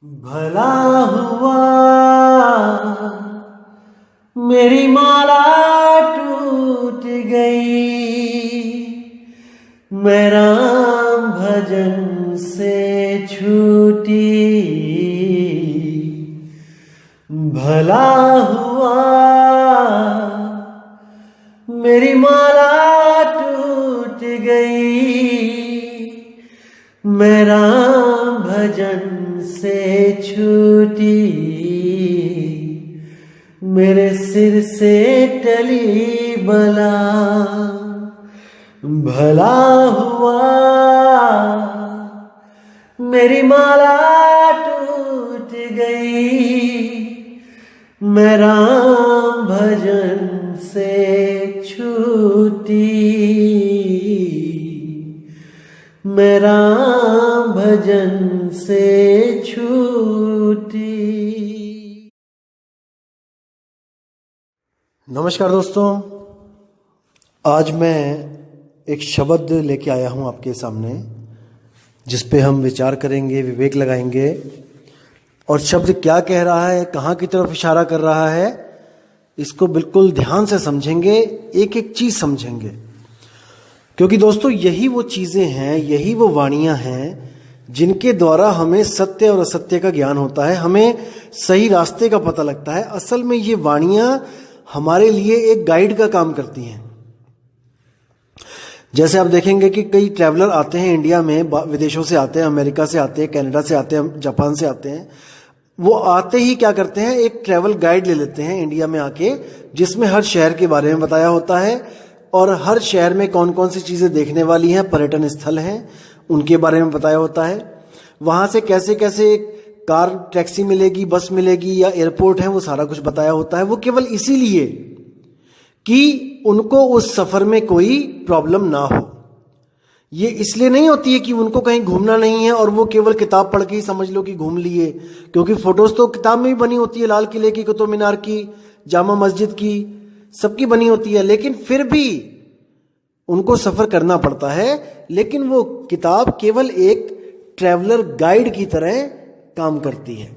भला हुआ मेरी माला टूट गई, मैं राम भजन से छूटी। भला हुआ मेरी माला टूट गई, मैं राम भजन से छूटी। मेरे सिर से टली बला, भला हुआ मेरी माला टूट गई, मैं राम भजन से छूटी। मैं राम भजन से छूटी। नमस्कार दोस्तों, आज मैं एक शब्द लेके आया हूं आपके सामने, जिस पे हम विचार करेंगे, विवेक लगाएंगे। और शब्द क्या कह रहा है, कहाँ की तरफ इशारा कर रहा है, इसको बिल्कुल ध्यान से समझेंगे, एक एक चीज समझेंगे। क्योंकि दोस्तों यही वो चीजें हैं, यही वो वाणियां हैं जिनके द्वारा हमें सत्य और असत्य का ज्ञान होता है, हमें सही रास्ते का पता लगता है। असल में ये वाणियां हमारे लिए एक गाइड का काम करती हैं। जैसे आप देखेंगे कि कई ट्रैवलर आते हैं इंडिया में, विदेशों से आते हैं, अमेरिका से आते हैं, कनाडा से आते हैं, जापान से आते हैं। वो आते ही क्या करते हैं, एक ट्रैवल गाइड ले लेते हैं इंडिया में आके, जिसमें हर शहर के बारे में बताया होता है और हर शहर में कौन कौन सी चीजें देखने वाली हैं, पर्यटन स्थल हैं, उनके बारे में बताया होता है। वहां से कैसे कैसे कार टैक्सी मिलेगी, बस मिलेगी या एयरपोर्ट है, वो सारा कुछ बताया होता है। वो केवल इसीलिए कि उनको उस सफर में कोई प्रॉब्लम ना हो। ये इसलिए नहीं होती है कि उनको कहीं घूमना नहीं है और वो केवल किताब पढ़ के ही समझ लो कि घूम लिए, क्योंकि फोटोज तो किताब में भी बनी होती है, लाल किले की, कुतुब मीनार की, जामा मस्जिद की, सबकी बनी होती है, लेकिन फिर भी उनको सफर करना पड़ता है। लेकिन वो किताब केवल एक ट्रैवलर गाइड की तरह काम करती है।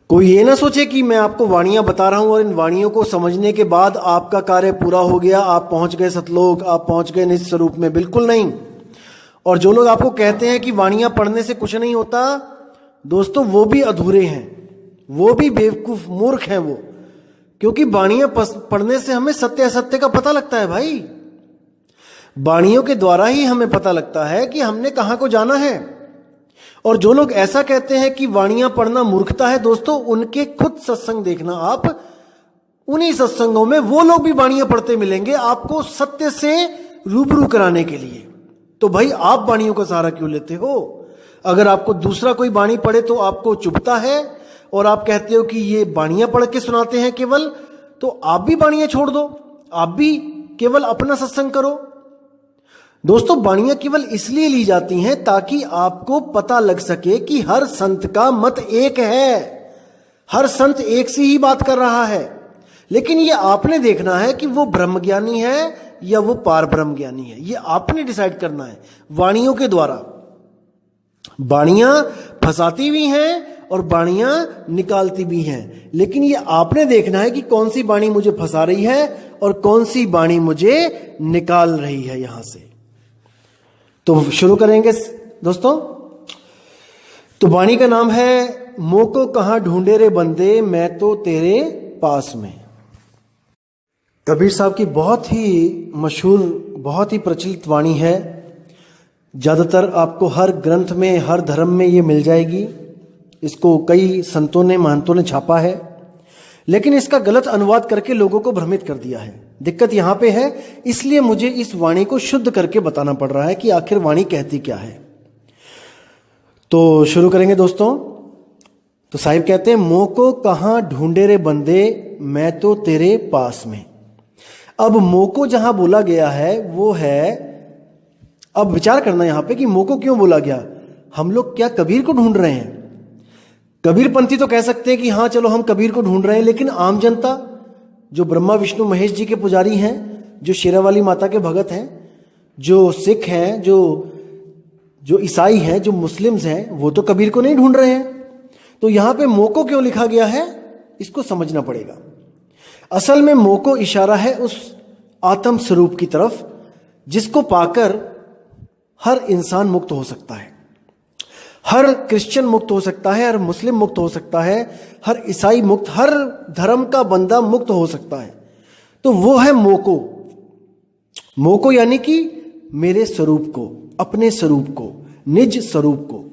कोई ये ना सोचे कि मैं आपको वाणियां बता रहा हूं और इन वाणियों को समझने के बाद आपका कार्य पूरा हो गया, आप पहुंच गए सतलोक, आप पहुंच गए निज स्वरूप में। बिल्कुल नहीं। और जो लोग आपको कहते हैं कि वाणियां पढ़ने से कुछ नहीं होता, दोस्तों वो भी अधूरे हैं, वो भी बेवकूफ मूर्ख हैं वो। क्योंकि वाणियां पढ़ने से हमें सत्य असत्य का पता लगता है भाई। वाणियों के द्वारा ही हमें पता लगता है कि हमने कहां को जाना है। और जो लोग ऐसा कहते हैं कि वाणियां पढ़ना मूर्खता है, दोस्तों उनके खुद सत्संग देखना आप, उन्हीं सत्संगों में वो लोग भी वाणियां पढ़ते मिलेंगे आपको सत्य से रूबरू कराने के लिए। तो भाई आप वाणियों का सहारा क्यों लेते हो? अगर आपको दूसरा कोई वाणी पढ़े तो आपको चुभता है और आप कहते हो कि ये वाणियां पढ़ के सुनाते हैं केवल, तो आप भी वाणियां छोड़ दो, आप भी केवल अपना सत्संग करो। दोस्तों वाणियां केवल इसलिए ली जाती हैं ताकि आपको पता लग सके कि हर संत का मत एक है, हर संत एक सी ही बात कर रहा है। लेकिन ये आपने देखना है कि वो ब्रह्मज्ञानी है या वो पार ब्रह्म ज्ञानी है, ये आपने डिसाइड करना है वाणियों के द्वारा। वाणियां फंसाती भी हैं और वाणियां निकालती भी हैं, लेकिन ये आपने देखना है कि कौन सी वाणी मुझे फंसा रही है और कौन सी वाणी मुझे निकाल रही है यहां से। तो शुरू करेंगे दोस्तों। तो वाणी का नाम है मोको कहां ढूंढे रे बंदे, मैं तो तेरे पास में। कबीर साहब की बहुत ही मशहूर, बहुत ही प्रचलित वाणी है। ज्यादातर आपको हर ग्रंथ में, हर धर्म में ये मिल जाएगी। इसको कई संतों ने, महंतों ने छापा है, लेकिन इसका गलत अनुवाद करके लोगों को भ्रमित कर दिया है। दिक्कत यहां पे है, इसलिए मुझे इस वाणी को शुद्ध करके बताना पड़ रहा है कि आखिर वाणी कहती क्या है। तो शुरू करेंगे दोस्तों। तो साहिब कहते हैं, मोको कहां ढूंढे रे बंदे, मैं तो तेरे पास में। अब मोको जहां बोला गया है वो है, अब विचार करना यहां पे कि मोको क्यों बोला गया। हम लोग क्या कबीर को ढूंढ रहे हैं? कबीरपंथी तो कह सकते हैं कि हाँ चलो हम कबीर को ढूंढ रहे हैं, लेकिन आम जनता जो ब्रह्मा विष्णु महेश जी के पुजारी हैं, जो शेरावाली माता के भगत हैं, जो सिख हैं, जो जो ईसाई हैं, जो मुस्लिम्स हैं, वो तो कबीर को नहीं ढूंढ रहे हैं। तो यहां पे मोको क्यों लिखा गया है, इसको समझना पड़ेगा। असल में मोको इशारा है उस आत्म स्वरूप की तरफ जिसको पाकर हर इंसान मुक्त हो सकता है। हर क्रिश्चियन मुक्त हो सकता है, हर मुस्लिम मुक्त हो सकता है, हर ईसाई मुक्त, हर धर्म का बंदा मुक्त हो सकता है। तो वो है मोको। मोको यानी कि मेरे स्वरूप को, अपने स्वरूप को, निज स्वरूप को।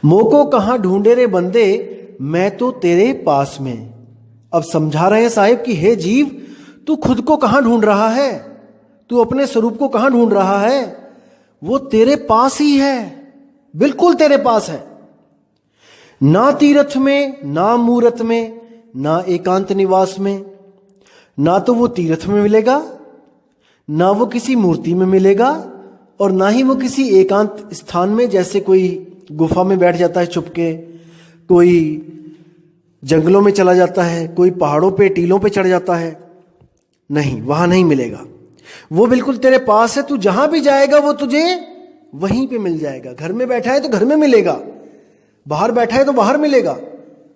मोको कहां ढूंढे रे बंदे, मैं तो तेरे पास में। अब समझा रहे हैं साहिब कि हे जीव, तू खुद को कहां ढूंढ रहा है, तू अपने स्वरूप को कहां ढूंढ रहा है? वो तेरे पास ही है, बिल्कुल तेरे पास है। ना तीर्थ में, ना मूरत में, ना एकांत निवास में। ना तो वो तीर्थ में मिलेगा, ना वो किसी मूर्ति में मिलेगा, और ना ही वो किसी एकांत स्थान में, जैसे कोई गुफा में बैठ जाता है चुपके, कोई जंगलों में चला जाता है, कोई पहाड़ों पे टीलों पे चढ़ जाता है। नहीं, वहां नहीं मिलेगा। वो बिल्कुल तेरे पास है। तू जहां भी जाएगा वो तुझे वहीं पे मिल जाएगा। घर में बैठा है तो घर में मिलेगा, बाहर बैठा है तो बाहर मिलेगा,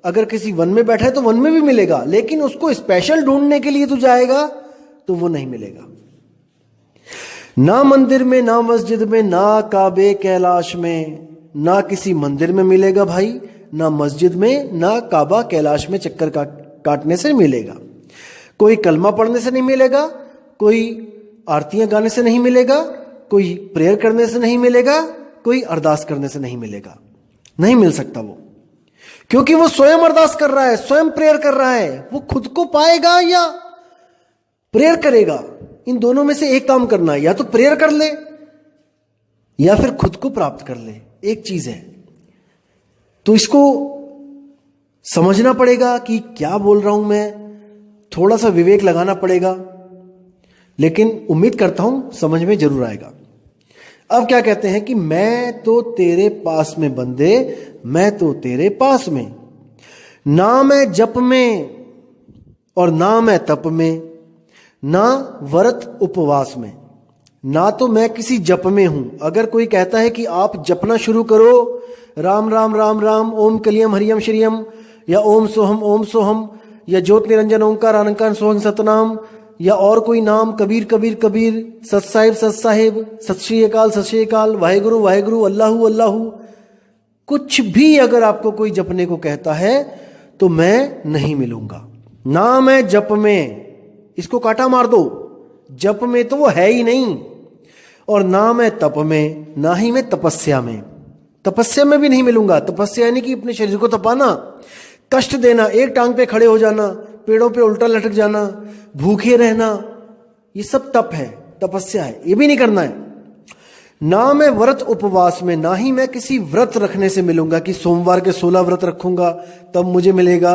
अगर किसी वन में बैठा है तो वन में भी मिलेगा। लेकिन उसको स्पेशल ढूंढने के लिए तू जाएगा तो वो नहीं मिलेगा। ना मंदिर में, ना मस्जिद में, ना काबे कैलाश में, ना किसी मंदिर में मिलेगा भाई, ना मस्जिद में, ना काबा कैलाश में चक्कर काटने से मिलेगा। कोई कलमा पढ़ने से नहीं मिलेगा, कोई आरतियां गाने से नहीं मिलेगा, कोई प्रेयर करने से नहीं मिलेगा, कोई अरदास करने से नहीं मिलेगा। नहीं मिल सकता वो, क्योंकि वो स्वयं अरदास कर रहा है, स्वयं प्रेयर कर रहा है। वो खुद को पाएगा या प्रेयर करेगा, इन दोनों में से एक काम करना है। या तो प्रेयर कर ले या फिर खुद को प्राप्त कर ले, एक चीज है। तो इसको समझना पड़ेगा कि क्या बोल रहा हूं मैं, थोड़ा सा विवेक लगाना पड़ेगा, लेकिन उम्मीद करता हूं समझ में जरूर आएगा। अब क्या कहते हैं कि मैं तो तेरे पास में बंदे, मैं तो तेरे पास में। ना मैं जप में और ना मैं तप में, ना व्रत उपवास में। ना तो मैं किसी जप में हूं। अगर कोई कहता है कि आप जपना शुरू करो, राम राम राम राम, ओम कलियम हरियम श्रियम, या ओम सोहम, या ज्योत निरंजन ओंकार अनंकार सोहंग सतनाम, या और कोई नाम, कबीर कबीर कबीर, सत साहिब, सत श्री अकाल, वाहेगुरु वाहेगुरु, अल्लाहू अल्लाहू, कुछ भी अगर आपको कोई जपने को कहता है तो मैं नहीं मिलूंगा। ना मैं जप में, इसको काटा मार दो, जप में तो वो है ही नहीं। और ना मैं तप में, ना ही मैं तपस्या में। तपस्या में भी नहीं मिलूंगा। तपस्या यानी कि अपने शरीर को तपाना, कष्ट देना, एक टांग पे खड़े हो जाना, पेड़ों पे उल्टा लटक जाना, भूखे रहना, ये सब तप है, तपस्या है, ये भी नहीं करना है। ना मैं व्रत उपवास में, ना ही मैं किसी व्रत रखने से मिलूंगा कि सोमवार के 16 व्रत रखूंगा तब मुझे मिलेगा,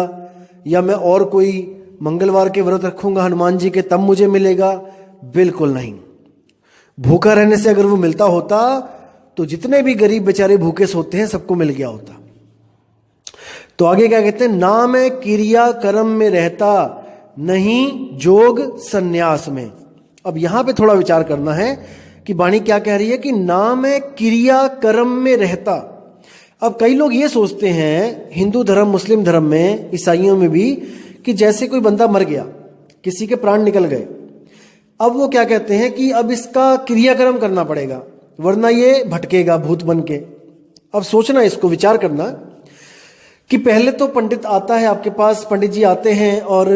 या मैं और कोई मंगलवार के व्रत रखूंगा हनुमान जी के तब मुझे मिलेगा। बिल्कुल नहीं। भूखा रहने से अगर वो मिलता होता तो जितने भी गरीब बेचारे भूखे सोते हैं सबको मिल गया होता। तो आगे क्या कहते हैं, ना मैं क्रिया कर्म में रहता, नहीं जोग सन्यास में। अब यहां पे थोड़ा विचार करना है कि वाणी क्या कह रही है कि ना मैं क्रिया कर्म में रहता। अब कई लोग ये सोचते हैं हिंदू धर्म, मुस्लिम धर्म में, ईसाइयों में भी, कि जैसे कोई बंदा मर गया, किसी के प्राण निकल गए, अब वो क्या कहते हैं कि अब इसका क्रियाक्रम करना पड़ेगा वरना ये भटकेगा भूत बन के। अब सोचना, इसको विचार करना कि पहले तो पंडित आता है आपके पास, पंडित जी आते हैं और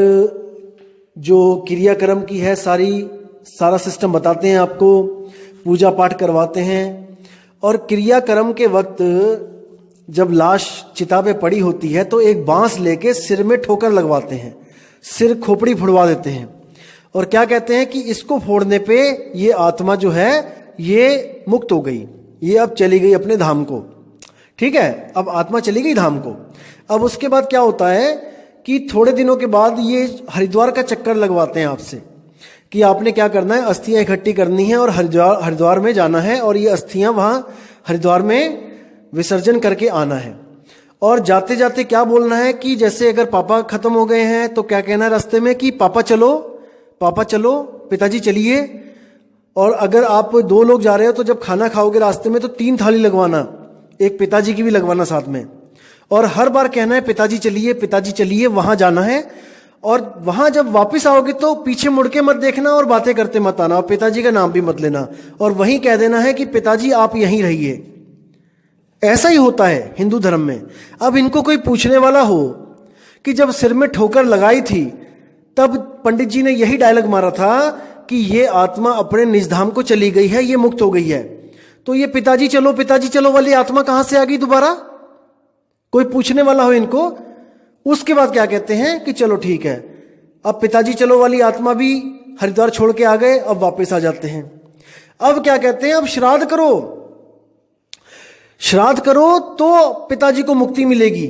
जो क्रियाक्रम की है सारा सिस्टम बताते हैं आपको, पूजा पाठ करवाते हैं। और क्रियाक्रम के वक्त जब लाश चिता पे पड़ी होती है तो एक बांस लेके सिर में ठोकर लगवाते हैं, सिर खोपड़ी फुड़वा देते हैं, और क्या कहते हैं कि इसको फोड़ने पे ये आत्मा जो है ये मुक्त हो गई, ये अब चली गई अपने धाम को। ठीक है, अब आत्मा चली गई धाम को। अब उसके बाद क्या होता है कि थोड़े दिनों के बाद ये हरिद्वार का चक्कर लगवाते हैं आपसे कि आपने क्या करना है, अस्थियां इकट्ठी करनी है और हरिद्वार में जाना है और ये अस्थियां वहां हरिद्वार में विसर्जन करके आना है। और जाते जाते क्या बोलना है कि जैसे अगर पापा खत्म हो गए हैं तो क्या कहना है रास्ते में कि पापा चलो, पिताजी चलिए, और अगर आप 2 लोग जा रहे हो तो जब खाना खाओगे रास्ते में तो 3 थाली लगवाना, एक पिताजी की भी लगवाना साथ में, और हर बार कहना है पिताजी चलिए वहां जाना है। और वहां जब वापस आओगे तो पीछे मुड़ के मत देखना और बातें करते मत आना, और पिताजी का नाम भी मत लेना, और वहीं कह देना है कि पिताजी आप यहीं रहिए। ऐसा ही होता है हिंदू धर्म में। अब इनको कोई पूछने वाला हो कि जब सिर में ठोकर लगाई थी तब पंडित जी ने यही डायलॉग मारा था कि ये आत्मा अपने निजधाम को चली गई है, ये मुक्त हो गई है, तो ये पिताजी चलो वाली आत्मा कहां से आ गई दोबारा? कोई पूछने वाला हो इनको। उसके बाद क्या कहते हैं कि चलो ठीक है, अब पिताजी चलो वाली आत्मा भी हरिद्वार छोड़ के आ गए, अब वापस आ जाते हैं। अब क्या कहते हैं, अब श्राद्ध करो तो पिताजी को मुक्ति मिलेगी।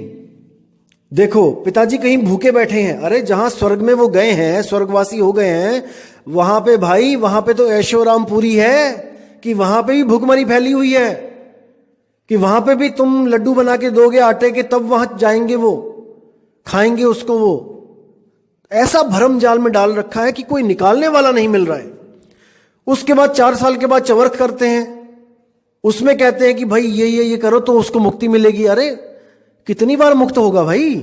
देखो पिताजी कहीं भूखे बैठे हैं, अरे जहां स्वर्ग में वो गए हैं, स्वर्गवासी हो गए हैं, वहां पे भाई, वहां पे तो ऐशोराम पूरी है कि वहां पे भी भूखमरी फैली हुई है, कि वहां पे भी तुम लड्डू बना के दोगे आटे के तब वहां जाएंगे, वो खाएंगे उसको। वो ऐसा भरम जाल में डाल रखा है कि कोई निकालने वाला नहीं मिल रहा है। उसके बाद 4 साल के बाद चवर्थ करते हैं, उसमें कहते हैं कि भाई ये करो तो उसको मुक्ति मिलेगी। अरे कितनी बार मुक्त होगा भाई?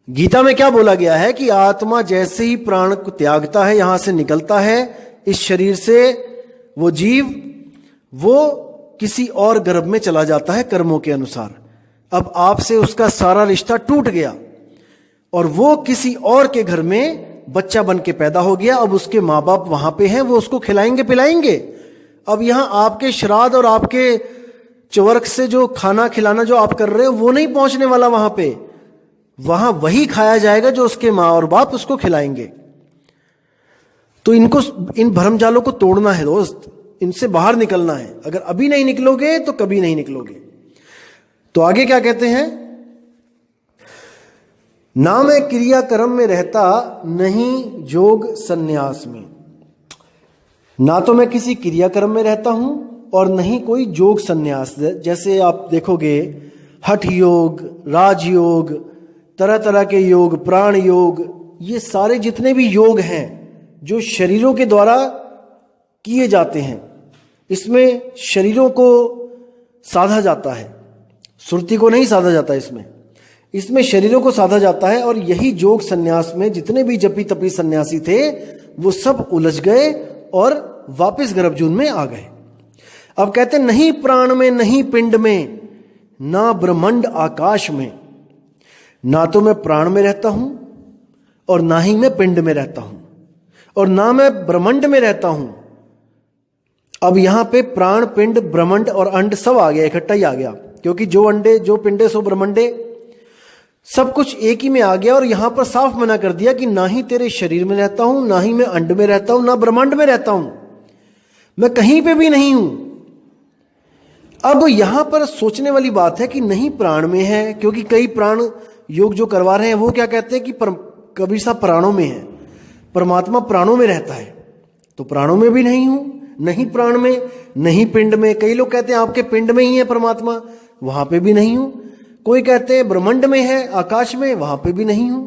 गीता में क्या बोला गया है कि आत्मा जैसे ही प्राण को त्यागता है, यहां से निकलता है इस शरीर से, वो जीव वो किसी और गर्भ में चला जाता है कर्मों के अनुसार। अब आपसे उसका सारा रिश्ता टूट गया और वो किसी और के घर में बच्चा बन के पैदा हो गया। अब उसके माँ बाप वहां पे हैं, वो उसको खिलाएंगे पिलाएंगे। अब यहां आपके श्राद्ध और आपके चवर्क से जो खाना खिलाना जो आप कर रहे हो वो नहीं पहुंचने वाला वहां पे, वहां वही खाया जाएगा जो उसके माँ और बाप उसको खिलाएंगे। तो इनको, इन भरमजालों को तोड़ना है दोस्त, इनसे बाहर निकलना है। अगर अभी नहीं निकलोगे तो कभी नहीं निकलोगे। तो आगे क्या कहते हैं, ना मैं क्रिया कर्म में रहता, नहीं जोग संन्यास में। ना तो मैं किसी क्रियाक्रम में रहता हूं और नहीं कोई जोग संन्यास। जैसे आप देखोगे हठ योग, राजयोग, तरह तरह के योग, प्राण योग, ये सारे जितने भी योग हैं जो शरीरों के द्वारा किए जाते हैं, इसमें शरीरों को साधा जाता है, सुरति को नहीं साधा जाता। इसमें शरीरों को साधा जाता है। और यही जोग संन्यास में जितने भी जपी तपी सन्यासी थे वो सब उलझ गए और वापस गर्भजून में आ गए। अब कहते नहीं प्राण में, नहीं पिंड में, ना ब्रह्मांड आकाश में। ना तो मैं प्राण में रहता हूं और ना ही मैं पिंड में रहता हूं और ना मैं ब्रह्मांड में रहता हूं। अब यहां पे प्राण, पिंड, ब्रह्मांड और अंड सब आ गया, इकट्ठा ही आ गया, क्योंकि जो अंडे जो पिंडे सो ब्रह्मंडे, सब कुछ एक ही में आ गया। और यहां पर साफ मना कर दिया कि ना ही तेरे शरीर में रहता हूं, ना ही मैं अंड में रहता हूं, ना ब्रह्मांड में रहता हूं, मैं कहीं पे भी नहीं हूं। अब यहां पर सोचने वाली बात है कि नहीं प्राण में है, क्योंकि कई प्राण योग जो करवा रहे हैं वो क्या कहते हैं कि कबीर साहब प्राणों में है, परमात्मा प्राणों में रहता है। तो प्राणों में भी नहीं हूं, नहीं प्राण में, नहीं पिंड में। कई लोग कहते हैं आपके पिंड में ही है परमात्मा, वहां पे भी नहीं हूं। कोई कहते हैं ब्रह्मांड में है, आकाश में, वहां पे भी नहीं हूं।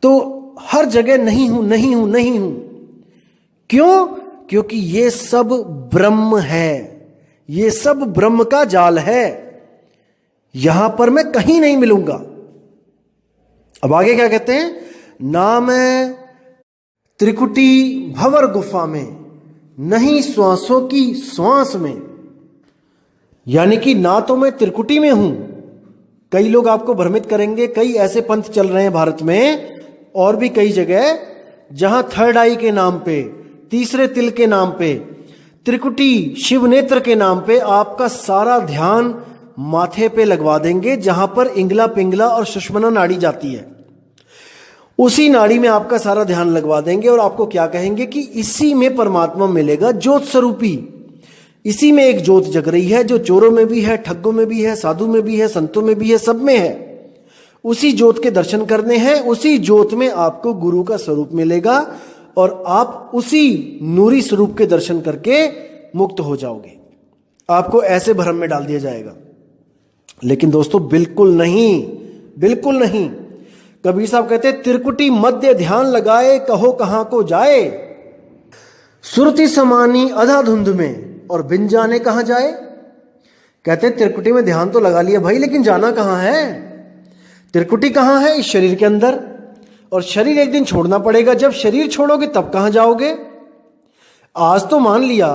तो हर जगह नहीं हूं, नहीं हूं, नहीं हूं। क्यों? क्योंकि ये सब ब्रह्म है, ये सब ब्रह्म का जाल है, यहां पर मैं कहीं नहीं मिलूंगा। अब आगे क्या कहते हैं, ना मैं त्रिकुटी भंवर गुफा में, नहीं श्वासों की श्वास में। यानी कि ना तो मैं त्रिकुटी में हूं। कई लोग आपको भ्रमित करेंगे, कई ऐसे पंथ चल रहे हैं भारत में और भी कई जगह, जहां थर्ड आई के नाम पे, तीसरे तिल के नाम पे, त्रिकुटी शिव नेत्र के नाम पे आपका सारा ध्यान माथे पे लगवा देंगे, जहां पर इंगला पिंगला और सुषुम्ना नाड़ी जाती है, उसी नाड़ी में आपका सारा ध्यान लगवा देंगे। और आपको क्या कहेंगे कि इसी में परमात्मा मिलेगा, ज्योत स्वरूपी। इसी में एक ज्योत जग रही है जो चोरों में भी है, ठग्गों में भी है, साधु में भी है, संतों में भी है, सब में है। उसी ज्योत के दर्शन करने हैं, उसी ज्योत में आपको गुरु का स्वरूप मिलेगा और आप उसी नूरी स्वरूप के दर्शन करके मुक्त हो जाओगे। आपको ऐसे भ्रम में डाल दिया जाएगा। लेकिन दोस्तों बिल्कुल नहीं, बिल्कुल नहीं। कबीर साहब कहते त्रिकुटी मध्य ध्यान लगाए, कहो कहां को जाए। सुरती समानी अधा धुंध में और बिन जाने कहाँ जाए। कहते त्रिकुटी में ध्यान तो लगा लिया भाई, लेकिन जाना कहाँ है। त्रिकुटी कहाँ है? इस शरीर के अंदर, और शरीर एक दिन छोड़ना पड़ेगा। जब शरीर छोड़ोगे तब कहाँ जाओगे। आज तो मान लिया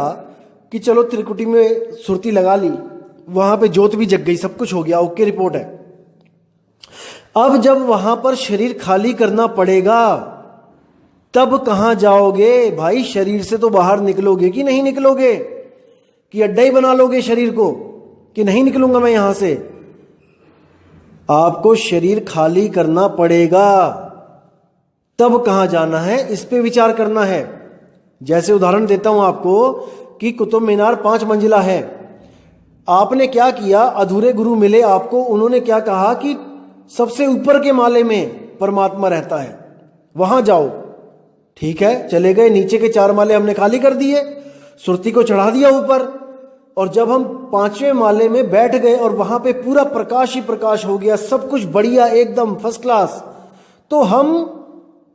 कि चलो त्रिकुटी में सुरती लगा ली, वहां पे ज्योत भी जग गई, सब कुछ हो गया, ओके रिपोर्ट है। अब जब वहां पर शरीर खाली करना पड़ेगा तब कहां जाओगे भाई। शरीर से तो बाहर निकलोगे कि नहीं निकलोगे, कि अड्डा ही बना लोगे शरीर को कि नहीं निकलूंगा मैं यहां से। आपको शरीर खाली करना पड़ेगा, तब कहां जाना है इस पे विचार करना है। जैसे उदाहरण देता हूं आपको कि कुतुब मीनार 5 मंजिला है। आपने क्या किया, अधूरे गुरु मिले आपको, उन्होंने क्या कहा कि सबसे ऊपर के माले में परमात्मा रहता है, वहां जाओ। ठीक है, चले गए, नीचे के 4 माले हमने खाली कर दिए, सुरती को चढ़ा दिया ऊपर, और जब हम 5वें माले में बैठ गए और वहां पे पूरा प्रकाश ही प्रकाश हो गया, सब कुछ बढ़िया एकदम फर्स्ट क्लास, तो हम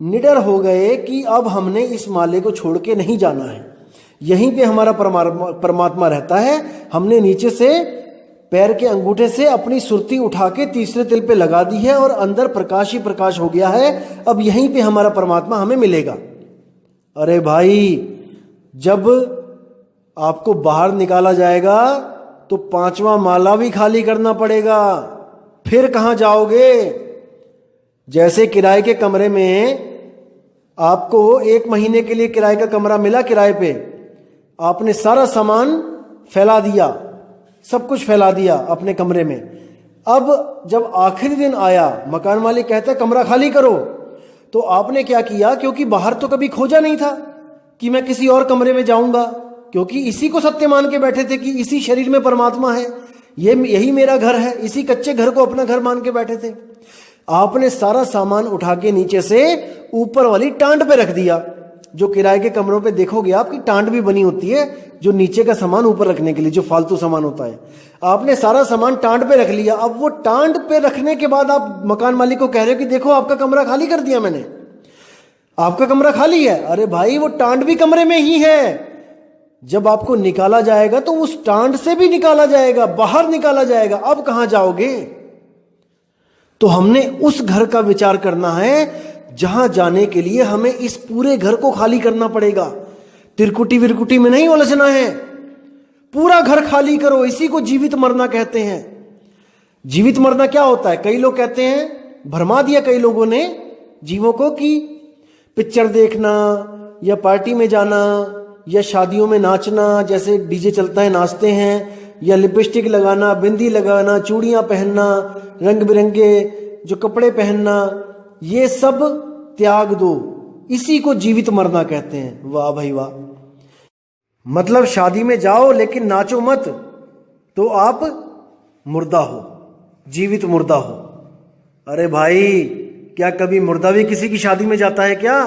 निडर हो गए कि अब हमने इस माले को छोड़ के नहीं जाना है, यहीं पे हमारा परमात्मा रहता है। हमने नीचे से पैर के अंगूठे से अपनी सुरती उठा के तीसरे तिल पे लगा दी है और अंदर प्रकाश ही प्रकाश हो गया है। अब यहीं पे हमारा परमात्मा हमें मिलेगा। अरे भाई, जब आपको बाहर निकाला जाएगा तो 5वां माला भी खाली करना पड़ेगा, फिर कहां जाओगे। जैसे किराए के कमरे में आपको 1 महीने के लिए किराए का कमरा मिला किराए पे, आपने सारा सामान फैला दिया, सब कुछ फैला दिया अपने कमरे में। अब जब आखिरी दिन आया, मकान मालिक कहता है कमरा खाली करो, तो आपने क्या किया, क्योंकि बाहर तो कभी खोजा नहीं था कि मैं किसी और कमरे में जाऊंगा, क्योंकि इसी को सत्य मान के बैठे थे कि इसी शरीर में परमात्मा है, यही मेरा घर है, इसी कच्चे घर को अपना घर मान के बैठे थे। आपने सारा सामान उठा के नीचे से ऊपर वाली टांड पे रख दिया। जो किराए के कमरों पे देखोगे आपकी टांड भी बनी होती है, जो नीचे का सामान ऊपर रखने के लिए, जो फालतू सामान होता है। आपने सारा सामान टांड पे रख लिया। अब वो टांड पे रखने के बाद आप मकान मालिक को कह रहे हो कि देखो आपका कमरा खाली कर दिया मैंने, आपका कमरा खाली है। अरे भाई, वो टांड भी कमरे में ही है। जब आपको निकाला जाएगा तो उस टांड से भी निकाला जाएगा, बाहर निकाला जाएगा। अब कहां जाओगे। तो हमने उस घर का विचार करना है जहां जाने के लिए हमें इस पूरे घर को खाली करना पड़ेगा। तिरकुटी विरकुटी में नहीं उलझना है, पूरा घर खाली करो। इसी को जीवित मरना कहते हैं। जीवित मरना क्या होता है, कई लोग कहते हैं, भरमा दिया कई लोगों ने जीवों को कि पिक्चर देखना या पार्टी में जाना या शादियों में नाचना, जैसे डीजे चलता है नाचते हैं, या लिपस्टिक लगाना, बिंदी लगाना, चूड़ियां पहनना, रंग बिरंगे जो कपड़े पहनना, ये सब त्याग दो। इसी को जीवित मरना कहते हैं। वाह भाई वाह। मतलब शादी में जाओ लेकिन नाचो मत, तो आप मुर्दा हो, जीवित मुर्दा हो। अरे भाई, क्या कभी मुर्दा भी किसी की शादी में जाता है क्या?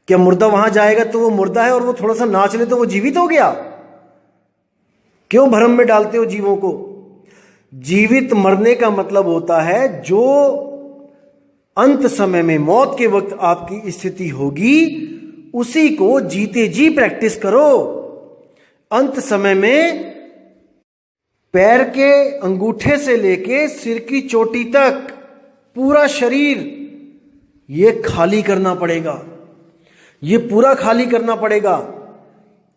क्या मुर्दा वहां जाएगा तो वो मुर्दा है और वो थोड़ा सा नाच ले तो वो जीवित हो गया? क्यों भ्रम में डालते हो जीवों को? जीवित मरने का मतलब होता है जो अंत समय में, मौत के वक्त आपकी स्थिति होगी, उसी को जीते जी प्रैक्टिस करो। अंत समय में पैर के अंगूठे से लेके सिर की चोटी तक पूरा शरीर ये खाली करना पड़ेगा, ये पूरा खाली करना पड़ेगा।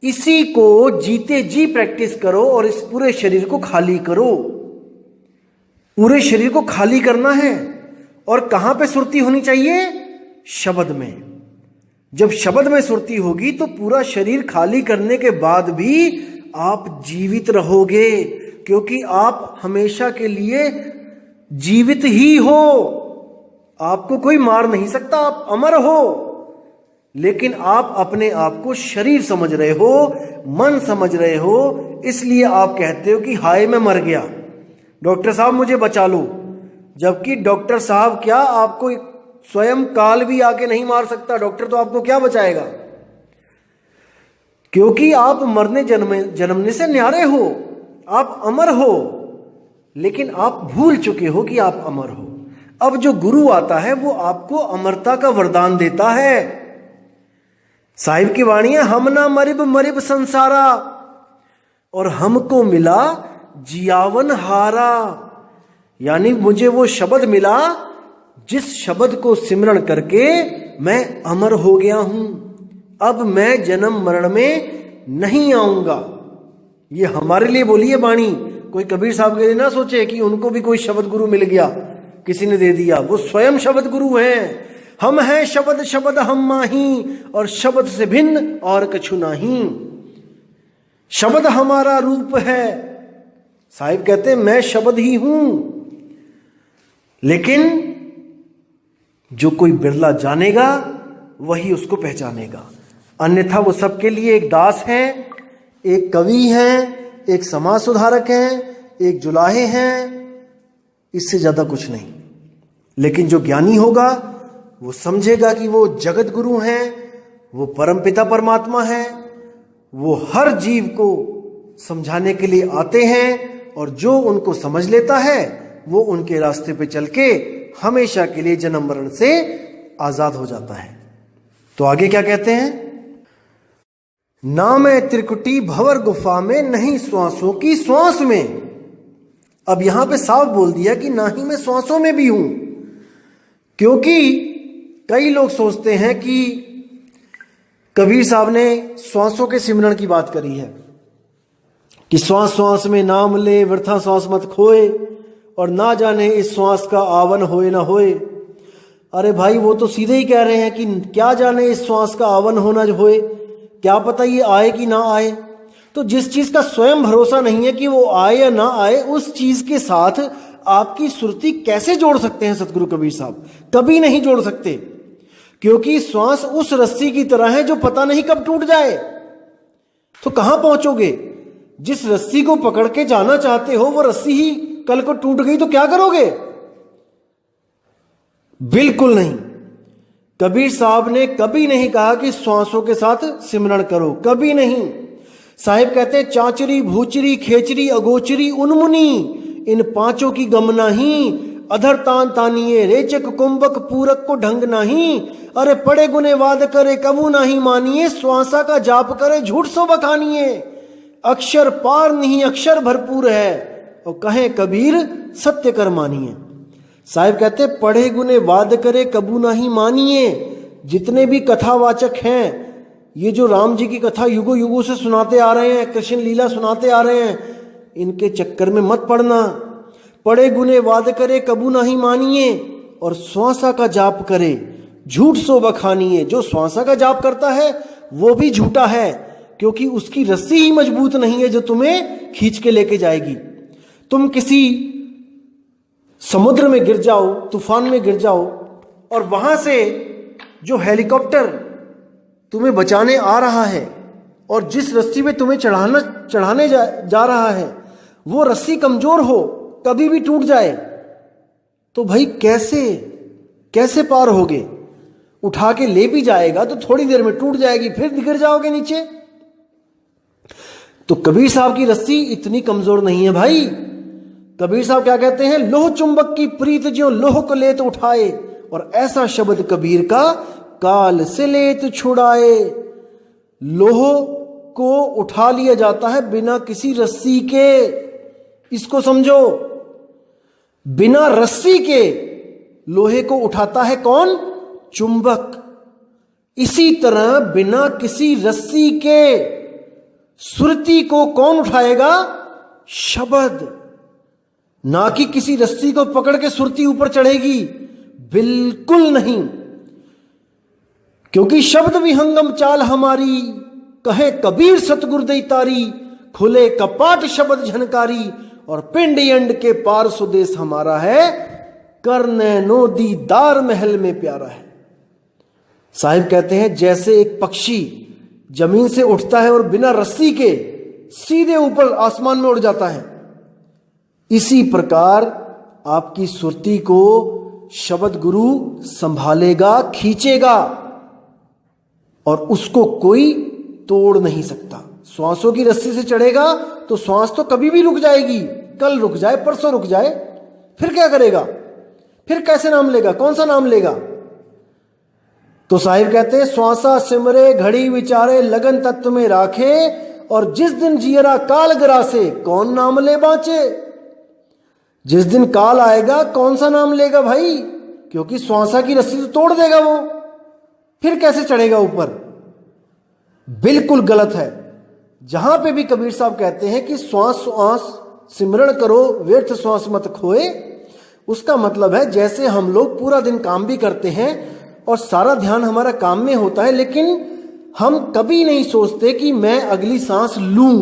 इसी को जीते जी प्रैक्टिस करो और इस पूरे शरीर को खाली करो। पूरे शरीर को खाली करना है। और कहां पे सुरती होनी चाहिए? शब्द में। जब शब्द में सुरती होगी तो पूरा शरीर खाली करने के बाद भी आप जीवित रहोगे, क्योंकि आप हमेशा के लिए जीवित ही हो। आपको कोई मार नहीं सकता, आप अमर हो। लेकिन आप अपने आप को शरीर समझ रहे हो, मन समझ रहे हो, इसलिए आप कहते हो कि हाय मैं मर गया, डॉक्टर साहब मुझे बचा लो। जबकि डॉक्टर साहब क्या, आपको स्वयं काल भी आके नहीं मार सकता। डॉक्टर तो आपको क्या बचाएगा, क्योंकि आप मरने जन्मने से न्यारे हो, आप अमर हो। लेकिन आप भूल चुके हो कि आप अमर हो। अब जो गुरु आता है वो आपको अमरता का वरदान देता है। साहिब की वाणी है, हम ना मरिब मरिब संसारा और हमको मिला जियावन हारा। यानी मुझे वो शब्द मिला जिस शब्द को सिमरण करके मैं अमर हो गया हूं। अब मैं जन्म मरण में नहीं आऊंगा। ये हमारे लिए बोली है वाणी, कोई कबीर साहब के लिए ना सोचे कि उनको भी कोई शब्द गुरु मिल गया, किसी ने दे दिया। वो स्वयं शब्द गुरु हैं। हम हैं शब्द शब्द हम माही, और शब्द से भिन्न और कछु नहीं। शब्द हमारा रूप है। साहिब कहते हैं मैं शब्द ही हूं। लेकिन जो कोई बिरला जानेगा वही उसको पहचानेगा, अन्यथा वो सबके लिए एक दास है, एक कवि हैं, एक समाज सुधारक हैं, एक जुलाहे हैं, इससे ज्यादा कुछ नहीं। लेकिन जो ज्ञानी होगा वो समझेगा कि वो जगत गुरु हैं, वो परमपिता परमात्मा हैं, वो हर जीव को समझाने के लिए आते हैं, और जो उनको समझ लेता है वो उनके रास्ते पे चल के हमेशा के लिए जन्म मरण से आजाद हो जाता है। तो आगे क्या कहते हैं? ना मैं त्रिकुटी भंवर गुफा में, नहीं श्वासों की श्वास में। अब यहां पे साफ बोल दिया कि ना ही मैं श्वासों में भी हूं, क्योंकि कई लोग सोचते हैं कि कबीर साहब ने श्वासों के सिमरण की बात करी है कि श्वास श्वास में नाम ले, वृथा श्वास मत खोए, और ना जाने इस श्वास का आवन होए ना होए। अरे भाई, वो तो सीधे ही कह रहे हैं कि क्या जाने इस श्वास का आवन होना होए, क्या पता ये आए कि ना आए। तो जिस चीज का स्वयं भरोसा नहीं है कि वो आए या ना आए, उस चीज के साथ आपकी सुरती कैसे जोड़ सकते हैं सतगुरु कबीर साहब? कभी नहीं जोड़ सकते, क्योंकि श्वास उस रस्सी की तरह है जो पता नहीं कब टूट जाए। तो कहां पहुंचोगे? जिस रस्सी को पकड़ के जाना चाहते हो वो रस्सी ही कल को टूट गई तो क्या करोगे? बिल्कुल नहीं। कबीर साहब ने कभी नहीं कहा कि श्वासों के साथ सिमरण करो, कभी नहीं। साहिब कहते हैं चांचरी भूचरी खेचरी अगोचरी उन्मुनी, इन पांचों की गम नहीं, अधर तान तानिए रेचक कुंभक पूरक को ढंग नहीं। अरे पड़े गुने वाद करे कबू नहीं मानिए, श्वासा का जाप करे झूठ सो बखानिए। अक्षर पार नहीं अक्षर भरपूर है, और कहे कबीर सत्य कर मानिए। साहिब कहते पढ़े गुने वाद करे कबू नहीं मानिए। जितने भी कथावाचक हैं, ये जो राम जी की कथा युगों युगों से सुनाते आ रहे हैं, कृष्ण लीला सुनाते आ रहे हैं, इनके चक्कर में मत पड़ना। पढ़े गुने वाद करे कबू नहीं मानिए, और श्वासा का जाप करे झूठ सो बखानिए। जो श्वासा का जाप करता है वो भी झूठा है, क्योंकि उसकी रस्सी ही मजबूत नहीं है जो तुम्हें खींच के लेके जाएगी। तुम किसी समुद्र में गिर जाओ, तूफान में गिर जाओ, और वहां से जो हेलीकॉप्टर तुम्हें बचाने आ रहा है और जिस रस्सी पे तुम्हें चढ़ाने जा रहा है, वो रस्सी कमजोर हो, कभी भी टूट जाए, तो भाई कैसे पार होगे? उठा के ले भी जाएगा तो थोड़ी देर में टूट जाएगी, फिर गिर जाओगे नीचे। तो कबीर साहब की रस्सी इतनी कमजोर नहीं है भाई। कबीर साहब क्या कहते हैं? लोह चुंबक की प्रीत ज्यों लोह को लेत उठाए, और ऐसा शब्द कबीर का काल से लेत छुड़ाए। लोह को उठा लिया जाता है बिना किसी रस्सी के, इसको समझो। बिना रस्सी के लोहे को उठाता है कौन? चुंबक। इसी तरह बिना किसी रस्सी के सुरती को कौन उठाएगा? शब्द। ना कि किसी रस्सी को पकड़ के सुरती ऊपर चढ़ेगी, बिल्कुल नहीं। क्योंकि शब्द विहंगम चाल हमारी, कहे कबीर सतगुर दई तारी। खुले कपाट शब्द झनकारी, और पिंड यंड के पार सुदेश हमारा है। करने नो दीदार महल में प्यारा है। साहिब कहते हैं जैसे एक पक्षी जमीन से उठता है और बिना रस्सी के सीधे ऊपर आसमान में उड़ जाता है, इसी प्रकार आपकी सुरती को शब्द गुरु संभालेगा, खींचेगा, और उसको कोई तोड़ नहीं सकता। श्वासों की रस्सी से चढ़ेगा तो श्वास तो कभी भी रुक जाएगी, कल रुक जाए, परसों रुक जाए, फिर क्या करेगा? फिर कैसे नाम लेगा? कौन सा नाम लेगा? तो साहिब कहते हैं श्वासा सिमरे घड़ी विचारे लगन तत्व में राखे, और जिस दिन जियरा काल ग्रासे कौन नाम ले बाँचे। जिस दिन काल आएगा कौन सा नाम लेगा भाई, क्योंकि श्वासा की रस्सी तो तोड़ देगा वो, फिर कैसे चढ़ेगा ऊपर। बिल्कुल गलत है। जहां पे भी कबीर साहब कहते हैं कि श्वास श्वास सिमरण करो व्यर्थ श्वास मत खोए, उसका मतलब है जैसे हम लोग पूरा दिन काम भी करते हैं और सारा ध्यान हमारा काम में होता है, लेकिन हम कभी नहीं सोचते कि मैं अगली सांस लूं।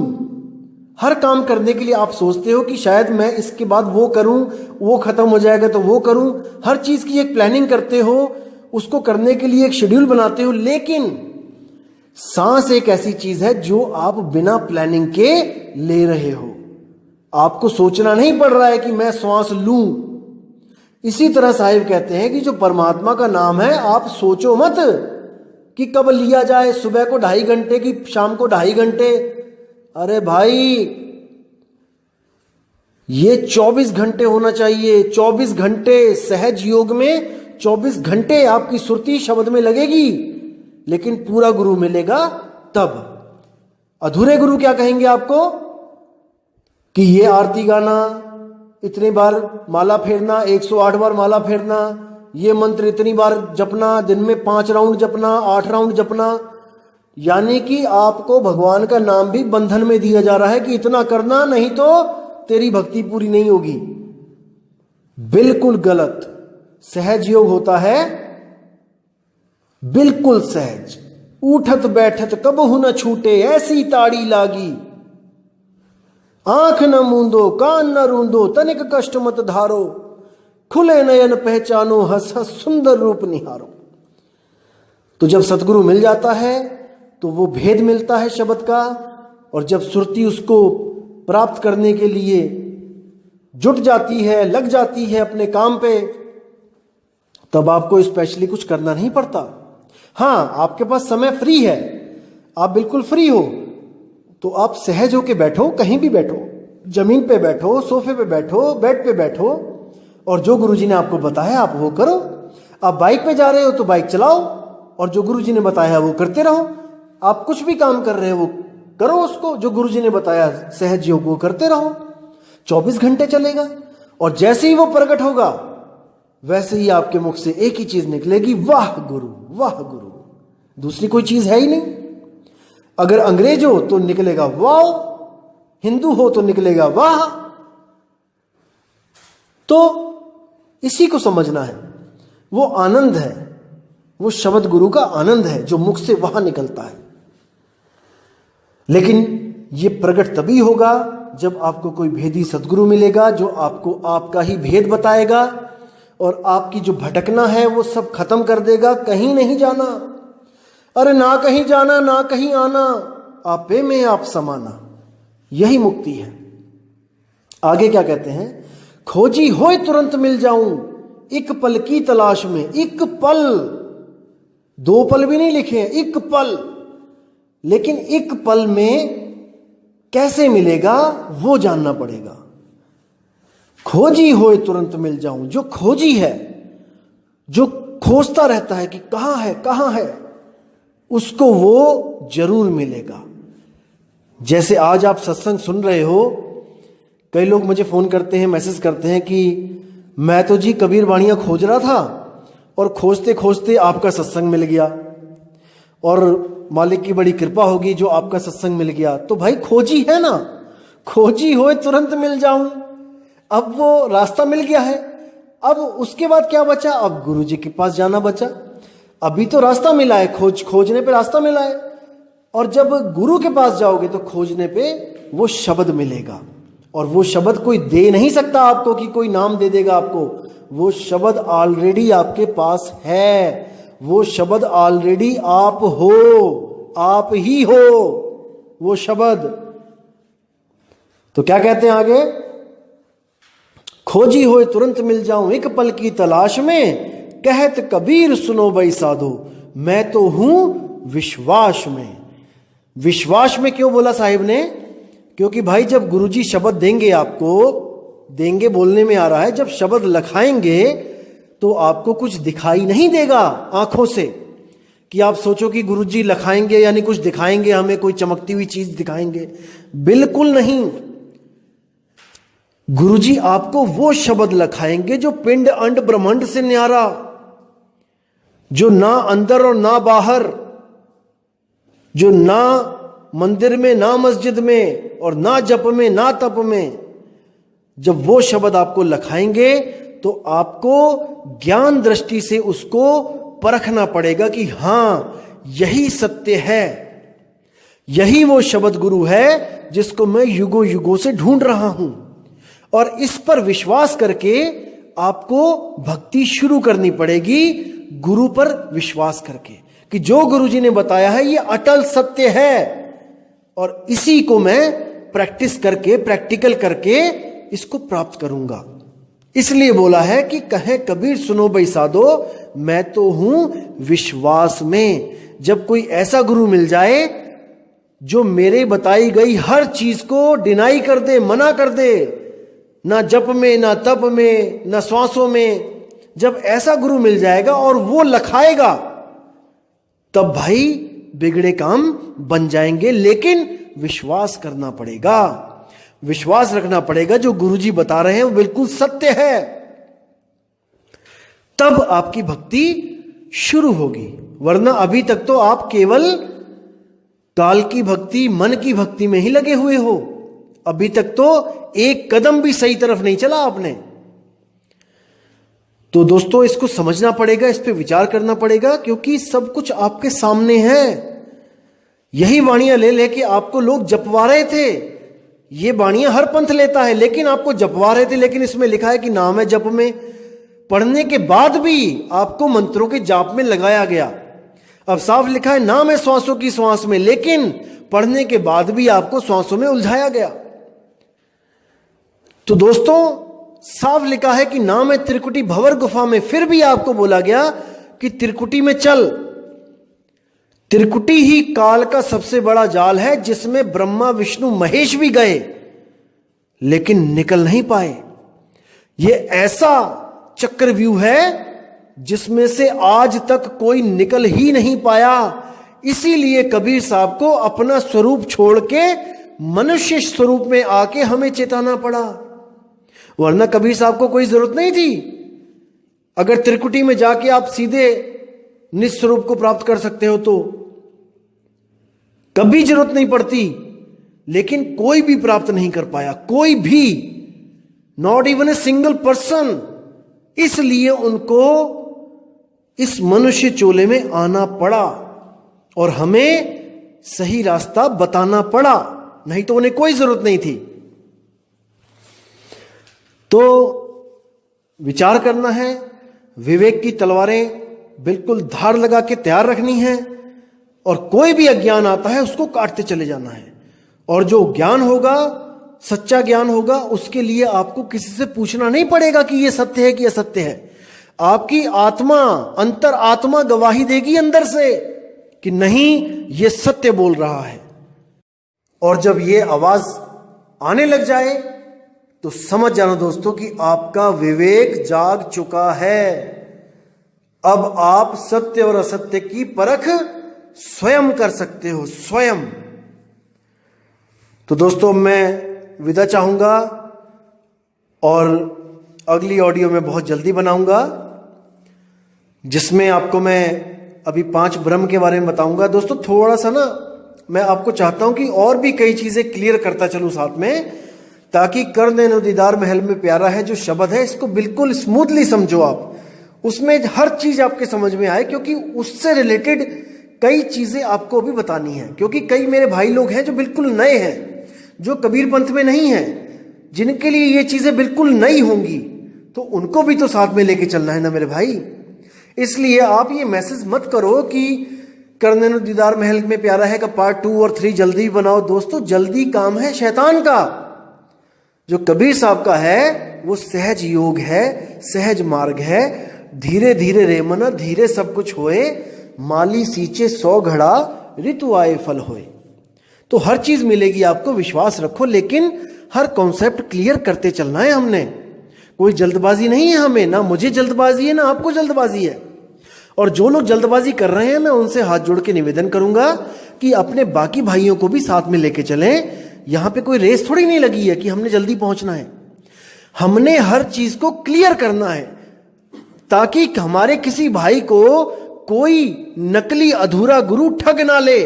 हर काम करने के लिए आप सोचते हो कि शायद मैं इसके बाद वो करूं, वो खत्म हो जाएगा तो वो करूं। हर चीज की एक प्लानिंग करते हो, उसको करने के लिए एक शेड्यूल बनाते हो, लेकिन सांस एक ऐसी चीज है जो आप बिना प्लानिंग के ले रहे हो। आपको सोचना नहीं पड़ रहा है कि मैं श्वास लूं। इसी तरह साहिब कहते हैं कि जो परमात्मा का नाम है, आप सोचो मत कि कब लिया जाए, सुबह को 2.5 घंटे की शाम को 2.5 घंटे। अरे भाई ये 24 घंटे होना चाहिए। 24 घंटे सहज योग में 24 घंटे आपकी सुरती शब्द में लगेगी, लेकिन पूरा गुरु मिलेगा तब। अधूरे गुरु क्या कहेंगे आपको कि ये आरती गाना, इतनी बार माला फेरना, 108 बार माला फेरना, ये मंत्र इतनी बार जपना, दिन में 5 राउंड जपना, 8 राउंड जपना। यानी कि आपको भगवान का नाम भी बंधन में दिया जा रहा है कि इतना करना, नहीं तो तेरी भक्ति पूरी नहीं होगी। बिल्कुल गलत। सहज योग होता है बिल्कुल सहज। उठत बैठत कबहु न छूटे ऐसी ताड़ी लागी, आंख न मूंदो कान न रूंदो तनिक कष्ट मत धारो, खुले नयन पहचानो हंस हंस सुंदर रूप निहारो। तो जब सतगुरु मिल जाता है तो वो भेद मिलता है शब्द का, और जब सुरती उसको प्राप्त करने के लिए जुट जाती है, लग जाती है अपने काम पे, तब आपको स्पेशली कुछ करना नहीं पड़ता। हाँ, आपके पास समय फ्री है, आप बिल्कुल फ्री हो, तो आप सहज होके बैठो, कहीं भी बैठो, जमीन पे बैठो, सोफे पे बैठो, बेड पे बैठो, और जो गुरुजी ने आपको बताया आप वो करो। आप बाइक पे जा रहे हो तो बाइक चलाओ, और जो गुरुजी ने बताया वो करते रहो। आप कुछ भी काम कर रहे हो वो करो, उसको जो गुरुजी ने बताया सहज योग वो करते रहो। 24 घंटे चलेगा, और जैसे ही वो प्रकट होगा वैसे ही आपके मुख से एक ही चीज निकलेगी, वाह गुरु वाह गुरु। दूसरी कोई चीज है ही नहीं। अगर अंग्रेज हो तो निकलेगा वाह, हिंदू हो तो निकलेगा वाह। तो इसी को समझना है। वो आनंद है, वो शब्द गुरु का आनंद है जो मुख से वहां निकलता है। लेकिन ये प्रकट तभी होगा जब आपको कोई भेदी सदगुरु मिलेगा जो आपको आपका ही भेद बताएगा, और आपकी जो भटकना है वो सब खत्म कर देगा। कहीं नहीं जाना, अरे ना कहीं जाना ना कहीं आना, आपे में आप समाना, यही मुक्ति है। आगे क्या कहते हैं, खोजी होए तुरंत मिल जाऊं एक पल की तलाश में। एक पल, 2 पल भी नहीं लिखे हैं, एक पल। लेकिन एक पल में कैसे मिलेगा वो जानना पड़ेगा। खोजी होए तुरंत मिल जाऊं, जो खोजी है, जो खोजता रहता है कि कहां है, उसको वो जरूर मिलेगा। जैसे आज आप सत्संग सुन रहे हो, कई लोग मुझे फोन करते हैं, मैसेज करते हैं कि मैं तो जी कबीर वाणियां खोज रहा था और खोजते खोजते आपका सत्संग मिल गया, और मालिक की बड़ी कृपा होगी जो आपका सत्संग मिल गया। तो भाई खोजी है ना, खोजी होए तुरंत मिल जाऊं। अब वो रास्ता मिल गया है, अब उसके बाद क्या बचा, अब गुरु जी के पास जाना बचा। अभी तो रास्ता मिला है, खोजने पे रास्ता मिला है, और जब गुरु के पास जाओगे तो खोजने पे वो शब्द मिलेगा। और वो शब्द कोई दे नहीं सकता आपको कि कोई नाम दे देगा आपको। वो शब्द ऑलरेडी आपके पास है, वो शब्द ऑलरेडी आप हो, आप ही हो वो शब्द। तो क्या कहते हैं आगे, खोजी होए तुरंत मिल जाऊं एक पल की तलाश में, कहत कबीर सुनो भाई साधो मैं तो हूं विश्वास में। विश्वास में क्यों बोला साहिब ने, क्योंकि भाई जब गुरुजी शब्द देंगे आपको, देंगे बोलने में आ रहा है, जब शब्द लखाएंगे तो आपको कुछ दिखाई नहीं देगा आंखों से, कि आप सोचो कि गुरुजी लखाएंगे यानी कुछ दिखाएंगे हमें, कोई चमकती हुई चीज दिखाएंगे। बिल्कुल नहीं। गुरुजी आपको वो शब्द लखाएंगे जो पिंड अंड ब्रह्मांड से न्यारा, जो ना अंदर और ना बाहर, जो ना मंदिर में ना मस्जिद में और ना जप में ना तप में। जब वो शब्द आपको लखाएंगे तो आपको ज्ञान दृष्टि से उसको परखना पड़ेगा कि हां यही सत्य है, यही वो शब्द गुरु है जिसको मैं युगों युगों से ढूंढ रहा हूं। और इस पर विश्वास करके आपको भक्ति शुरू करनी पड़ेगी, गुरु पर विश्वास करके कि जो गुरु जी ने बताया है ये अटल सत्य है और इसी को मैं प्रैक्टिस करके, प्रैक्टिकल करके इसको प्राप्त करूंगा। इसलिए बोला है कि कहे कबीर सुनो भाई साधो, मैं तो हूं विश्वास में। जब कोई ऐसा गुरु मिल जाए जो मेरे बताई गई हर चीज को डिनाई कर दे, मना कर दे, ना जप में ना तप में ना श्वासों में, जब ऐसा गुरु मिल जाएगा और वो लखाएगा तब भाई बिगड़े काम बन जाएंगे। लेकिन विश्वास करना पड़ेगा, विश्वास रखना पड़ेगा जो गुरुजी बता रहे हैं वो बिल्कुल सत्य है, तब आपकी भक्ति शुरू होगी। वरना अभी तक तो आप केवल काल की भक्ति, मन की भक्ति में ही लगे हुए हो। अभी तक तो एक कदम भी सही तरफ नहीं चला आपने। तो दोस्तों इसको समझना पड़ेगा, इस पे विचार करना पड़ेगा, क्योंकि सब कुछ आपके सामने है। यही वाणियां ले लेके आपको लोग जपवा रहे थे। ये वाणियां हर पंथ लेता है, लेकिन आपको जपवा रहे थे। लेकिन इसमें लिखा है कि नाम है जप में, पढ़ने के बाद भी आपको मंत्रों के जाप में लगाया गया। अब साफ लिखा है नाम है श्वासों की श्वास में, लेकिन पढ़ने के बाद भी आपको श्वासों में उलझाया गया। तो दोस्तों साफ लिखा है कि नाम है त्रिकुटी भंवर गुफा में, फिर भी आपको बोला गया कि त्रिकुटी में चल। त्रिकुटी ही काल का सबसे बड़ा जाल है जिसमें ब्रह्मा विष्णु महेश भी गए लेकिन निकल नहीं पाए। यह ऐसा चक्रव्यूह है जिसमें से आज तक कोई निकल ही नहीं पाया। इसीलिए कबीर साहब को अपना स्वरूप छोड़ के मनुष्य स्वरूप में आके हमें चेताना पड़ा, वरना कबीर साहब को कोई जरूरत नहीं थी। अगर त्रिकुटी में जाके आप सीधे निस्वरूप को प्राप्त कर सकते हो तो कभी जरूरत नहीं पड़ती। लेकिन कोई भी प्राप्त नहीं कर पाया, कोई भी, not even a single person. इसलिए उनको इस मनुष्य चोले में आना पड़ा और हमें सही रास्ता बताना पड़ा, नहीं तो उन्हें कोई जरूरत नहीं थी। तो विचार करना है, विवेक की तलवारें बिल्कुल धार लगा के तैयार रखनी है और कोई भी अज्ञान आता है उसको काटते चले जाना है। और जो ज्ञान होगा, सच्चा ज्ञान होगा, उसके लिए आपको किसी से पूछना नहीं पड़ेगा कि यह सत्य है कि असत्य है। आपकी आत्मा, अंतर आत्मा गवाही देगी अंदर से कि नहीं ये सत्य बोल रहा है। और जब ये आवाज आने लग जाए तो समझ जाना दोस्तों कि आपका विवेक जाग चुका है। अब आप सत्य और असत्य की परख स्वयं कर सकते हो, स्वयं। तो दोस्तों मैं विदा चाहूंगा और अगली ऑडियो में बहुत जल्दी बनाऊंगा जिसमें आपको मैं अभी 5 ब्रह्म के बारे में बताऊंगा। दोस्तों थोड़ा सा ना मैं आपको चाहता हूं कि और भी कई चीजें क्लियर करता चलूं साथ में, ताकि कर देनो दीदार महल में प्यारा है जो शब्द है इसको बिल्कुल स्मूथली समझो आप, उसमें हर चीज आपके समझ में आए, क्योंकि उससे रिलेटेड कई चीजें आपको भी बतानी है। क्योंकि कई मेरे भाई लोग हैं जो बिल्कुल नए हैं, जो कबीर पंथ में नहीं है, जिनके लिए ये चीजें बिल्कुल नई होंगी, तो उनको भी तो साथ में लेके चलना है ना मेरे भाई। इसलिए आप ये मैसेज मत करो कि करने नो दीदार महल में प्यारा है का पार्ट 2 और 3 जल्दी बनाओ। दोस्तों जल्दी काम है शैतान का, जो कबीर साहब का है वो सहज योग है, सहज मार्ग है। धीरे धीरे रे मना धीरे सब कुछ होए, माली सींचे 100 घड़ा ऋतु आए फल होए। तो हर चीज मिलेगी आपको, विश्वास रखो, लेकिन हर कॉन्सेप्ट क्लियर करते चलना है हमने। कोई जल्दबाजी नहीं है हमें, ना मुझे जल्दबाजी है ना आपको जल्दबाजी है। और जो लोग जल्दबाजी कर रहे हैं मैं उनसे हाथ जोड़ के निवेदन करूंगा कि अपने बाकी भाइयों को भी साथ में लेके चलें। यहां पे कोई रेस थोड़ी नहीं लगी है कि हमने जल्दी पहुंचना है। हमने हर चीज को क्लियर करना है ताकि हमारे किसी भाई को कोई नकली अधूरा गुरु ठग ना ले।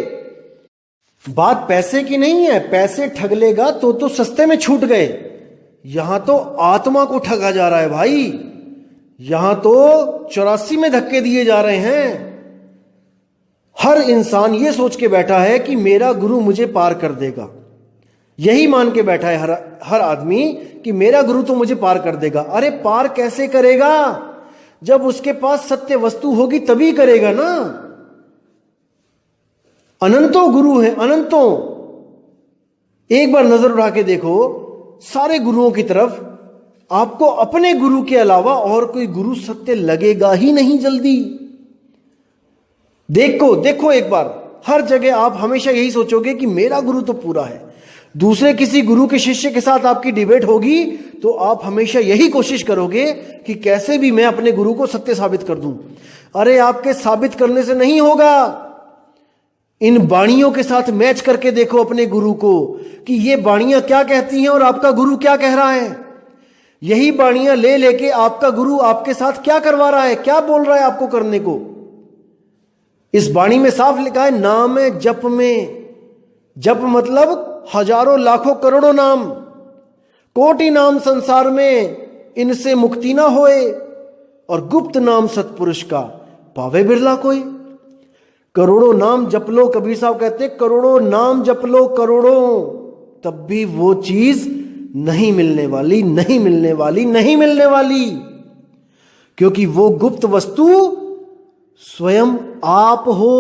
बात पैसे की नहीं है, पैसे ठग लेगा तो सस्ते में छूट गए। यहां तो आत्मा को ठगा जा रहा है भाई। यहां तो 84 में धक्के दिए जा रहे हैं। हर इंसान ये सोच के बैठा है कि मेरा गुरु मुझे पार कर देगा। यही मान के बैठा है हर आदमी कि मेरा गुरु तो मुझे पार कर देगा। अरे पार कैसे करेगा? जब उसके पास सत्य वस्तु होगी तभी करेगा ना। अनंतों गुरु हैं, अनंतों। एक बार नजर उठा के देखो सारे गुरुओं की तरफ, आपको अपने गुरु के अलावा और कोई गुरु सत्य लगेगा ही नहीं जल्दी। देखो एक बार, हर जगह आप हमेशा यही सोचोगे कि मेरा गुरु तो पूरा है। दूसरे किसी गुरु के शिष्य के साथ आपकी डिबेट होगी तो आप हमेशा यही कोशिश करोगे कि कैसे भी मैं अपने गुरु को सत्य साबित कर दूं। अरे आपके साबित करने से नहीं होगा। इन बाणियों के साथ मैच करके देखो अपने गुरु को कि ये बाणियां क्या कहती हैं और आपका गुरु क्या कह रहा है। यही बाणियां ले लेके आपका गुरु आपके साथ क्या करवा रहा है, क्या बोल रहा है आपको करने को। इस बाणी में साफ लिखा है नाम है जप में। जप मतलब हजारों लाखों करोड़ों नाम, कोटि नाम संसार में, इनसे मुक्ति ना होए, और गुप्त नाम सतपुरुष का पावे बिरला कोई। करोड़ों नाम जप लो, कबीर साहब कहते करोड़ों नाम जप लो करोड़ों, तब भी वो चीज नहीं मिलने वाली, नहीं मिलने वाली, नहीं मिलने वाली। क्योंकि वो गुप्त वस्तु स्वयं आप हो,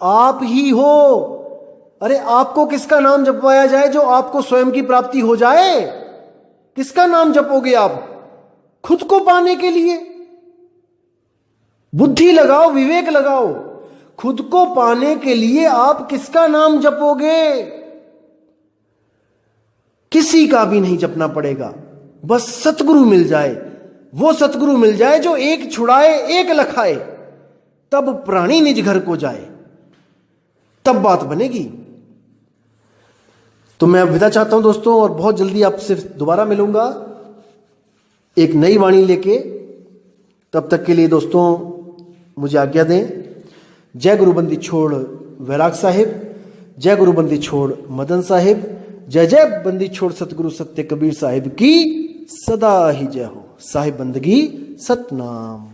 आप ही हो। अरे आपको किसका नाम जपवाया जाए जो आपको स्वयं की प्राप्ति हो जाए? किसका नाम जपोगे आप? खुद को पाने के लिए? बुद्धि लगाओ, विवेक लगाओ। खुद को पाने के लिए आप किसका नाम जपोगे? किसी का भी नहीं जपना पड़ेगा, बस सतगुरु मिल जाए। वो सतगुरु मिल जाए जो एक छुड़ाए एक लखाए, तब प्राणी निज घर को जाए, तब बात बनेगी। तो मैं विदा चाहता हूं दोस्तों, और बहुत जल्दी आपसे दोबारा मिलूंगा एक नई वाणी लेके। तब तक के लिए दोस्तों मुझे आज्ञा दें। जय गुरुबंदी छोड़ वैराग साहिब, जय गुरुबंदी छोड़ मदन साहिब, जय जय बंदी छोड़ सतगुरु सत्य कबीर साहिब की सदा ही जय हो। साहिब बंदगी सतनाम।